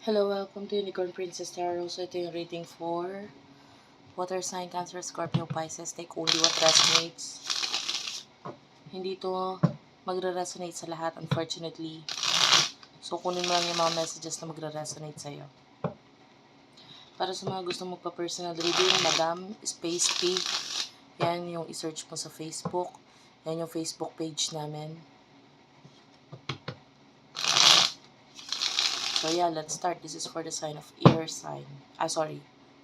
Hello, welcome to Unicorn Princess Tarot. So ito yung reading for Water Sign, Cancer, Scorpio, Pisces. Take only what resonates. Hindi to magre-resonate sa lahat, unfortunately. So kunin mo lang yung mga messages na magre-resonate sa'yo. Para sa mga gusto magpa-personal reading, Madam Space P, yan yung i-search mo sa Facebook. Yan yung Facebook page namin. So yeah, let's start. This is for the sign of air sign.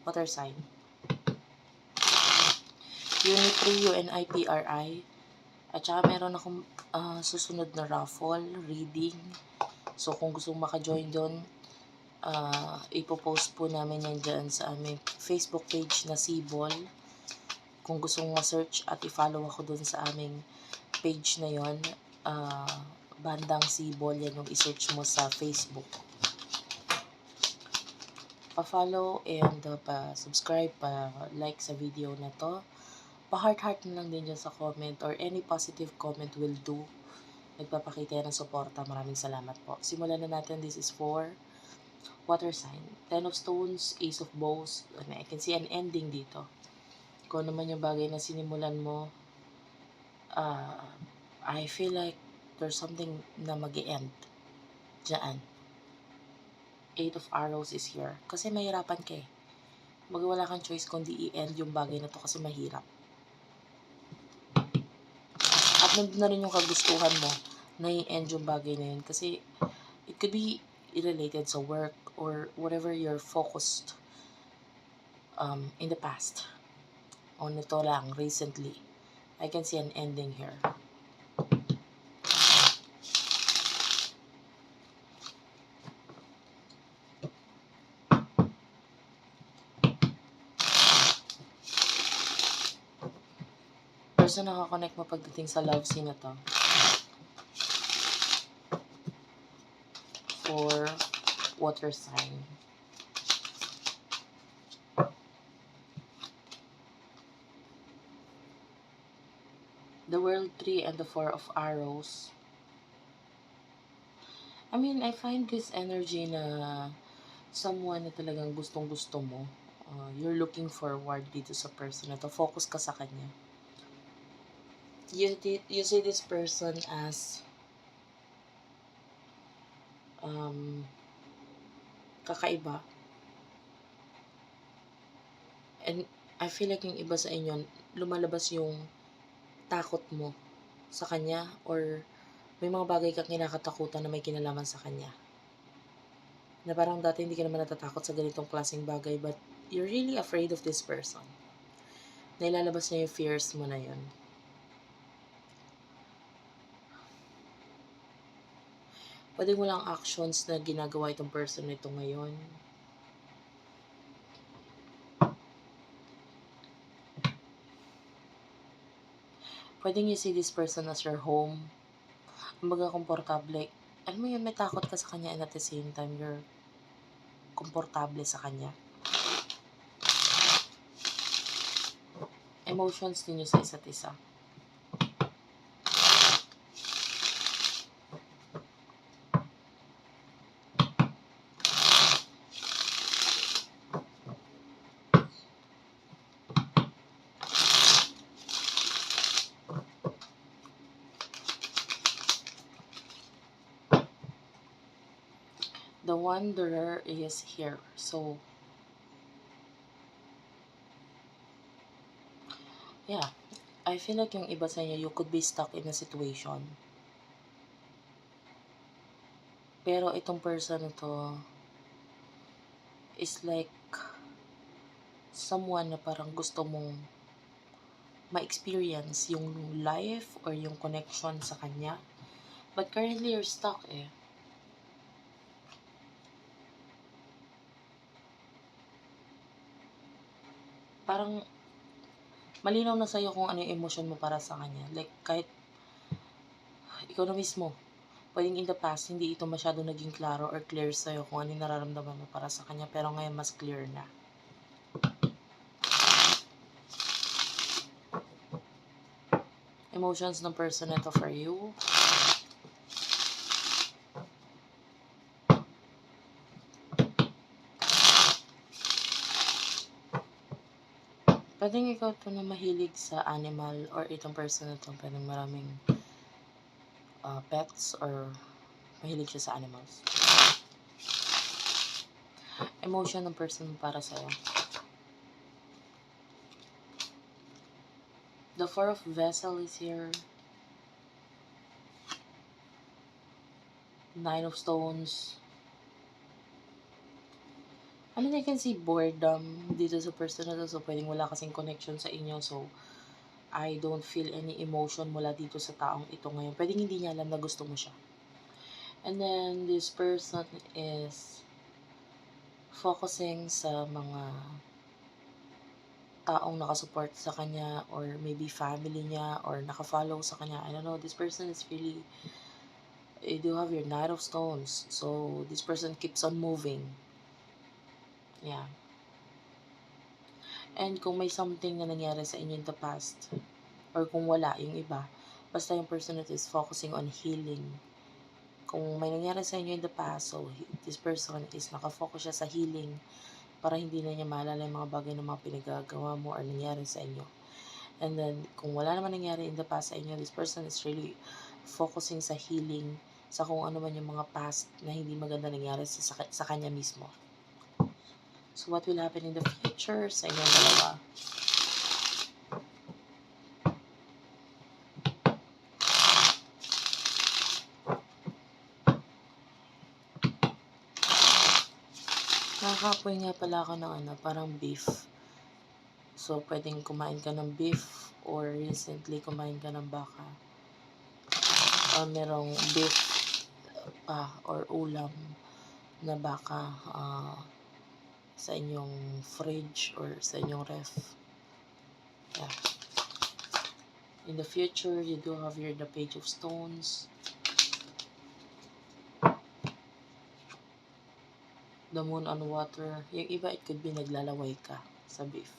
Water sign. Unipri, UNIPRI. At saka meron akong susunod na raffle, reading. So kung gusto maka-join doon, ipopost po namin yan dyan sa aming Facebook page na Sibol. Kung gusto mong ma-search at i-follow ako doon sa aming page na yon, Bandang Sibol, yan yung i-search mo sa Facebook. Pa-follow and pa-subscribe, pa-like sa video na to. Pa-heart na lang din dyan sa comment or any positive comment will do. Nagpapakita yan ng suporta. Maraming salamat po. Simulan na natin. This is for water sign. Ten of Stones, Ace of Bows. I can see an ending dito. Kung naman yung bagay na sinimulan mo, I feel like there's something na mag-e-end dyan. Eight of Arrows is here. Kasi mahirapan ka eh. Wala kang choice kundi i-end yung bagay na to kasi mahirap. At nandun na rin yung kagustuhan mo na i-end yung bagay na yun. Kasi it could be related sa work or whatever you're focused in the past. O nito lang, recently. I can see an ending here. Person nakakonect mo pagdating sa love scene na to. For water sign. The World Tree and the Four of Arrows. I mean, I find this energy na someone na talagang gustong-gusto mo. You're looking forward dito sa person na to. Focus ka sa kanya. You see this person as kakaiba. And I feel like yung iba sa inyo, lumalabas yung takot mo sa kanya or may mga bagay kang kinakatakutan na may kinalaman sa kanya. Na parang dati hindi ka naman natatakot sa ganitong klaseng bagay but you're really afraid of this person. Nailalabas niya yung fears mo na yun. Pwede mo lang actions na ginagawa itong person nito ngayon. Pwedeng you see this person as your home. Kumbaga komportable. Alam mo yun, may takot ka sa kanya and at the same time, you're komportable sa kanya. Emotions ninyo sa isa't isa. The Wanderer is here. So, yeah. I feel like yung iba sa inyo, you could be stuck in a situation. Pero itong person na to is like someone na parang gusto mong ma-experience yung life or yung connection sa kanya. But currently, you're stuck eh. Parang malinaw na sa'yo kung ano yung emosyon mo para sa kanya. Like, kahit ikaw na mismo, pwedeng in the past, hindi ito masyado naging klaro or clear sa'yo kung ano yung nararamdaman mo para sa kanya. Pero ngayon, mas clear na. Emotions ng person na to for you. Pwedeng ikaw 'to na mahilig sa animal or itong person na 'to pwedeng maraming, pets or mahilig siya sa animals. Emotion ng person para sa'yo. The Four of Vessel is here. Nine of Stones. I mean, I can see boredom dito sa person na to. So, pwedeng wala kasing connection sa inyo. So, I don't feel any emotion mula dito sa taong ito ngayon. Pwedeng hindi niya alam na gusto mo siya. And then, this person is focusing sa mga taong nakasupport sa kanya or maybe family niya or nakafollow sa kanya. I don't know. This person is really, you do have your Knight of Stones. So, this person keeps on moving. Yeah. And kung may something na nangyari sa inyo in the past, or kung wala, yung iba, basta yung person that is focusing on healing. Kung may nangyari sa inyo in the past, so this person is nakafocus siya sa healing para hindi na niya maalala yung mga bagay na mga pinagagawa mo or nangyari sa inyo. And then, kung wala naman nangyari in the past sa inyo, this person is really focusing sa healing, sa kung ano man yung mga past na hindi maganda nangyari sa kanya mismo. So, what will happen in the future sa inyong dalawa? Nakakapoy nga pala ako ng parang beef. So, pwedeng kumain ka ng beef or recently kumain ka ng baka. Or merong beef or ulam na baka sa inyong fridge or sa inyong ref. Yeah. In the future, you do have here the Page of Stones. The Moon on Water. Yung iba, it could be naglalaway ka sa beef.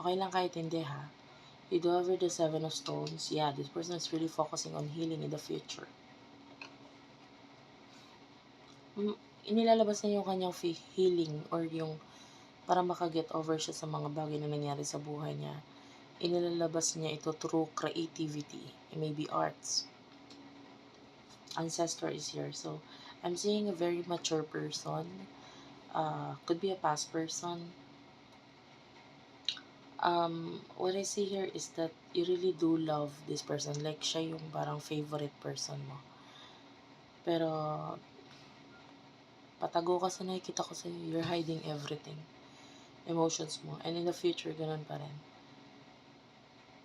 Okay lang kahit hindi ha. You do have the Seven of Stones. Yeah, this person is really focusing on healing in the future. Inilalabas niya yung kanyang healing or yung para makaget over siya sa mga bagay na nangyari sa buhay niya. Inilalabas niya ito through creativity. It may be arts. Ancestor is here. So, I'm seeing a very mature person. Could be a past person. What I see here is that you really do love this person. Like, siya yung parang favorite person mo. Pero, patago ka sa nakikita ko sa'yo. You're hiding everything. Emotions mo. And in the future, ganun pa rin.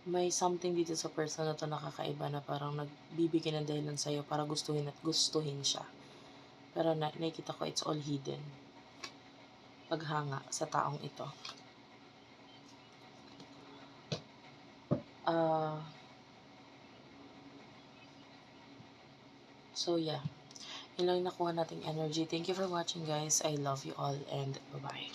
May something dito sa person na to nakakaiba na parang nagbibigay ng dahilan sa'yo para gustuhin at gustuhin siya. Pero nakikita ko it's all hidden. Paghanga sa taong ito. So yeah. Yun lang nakuha nating energy. Thank you for watching guys. I love you all and bye-bye.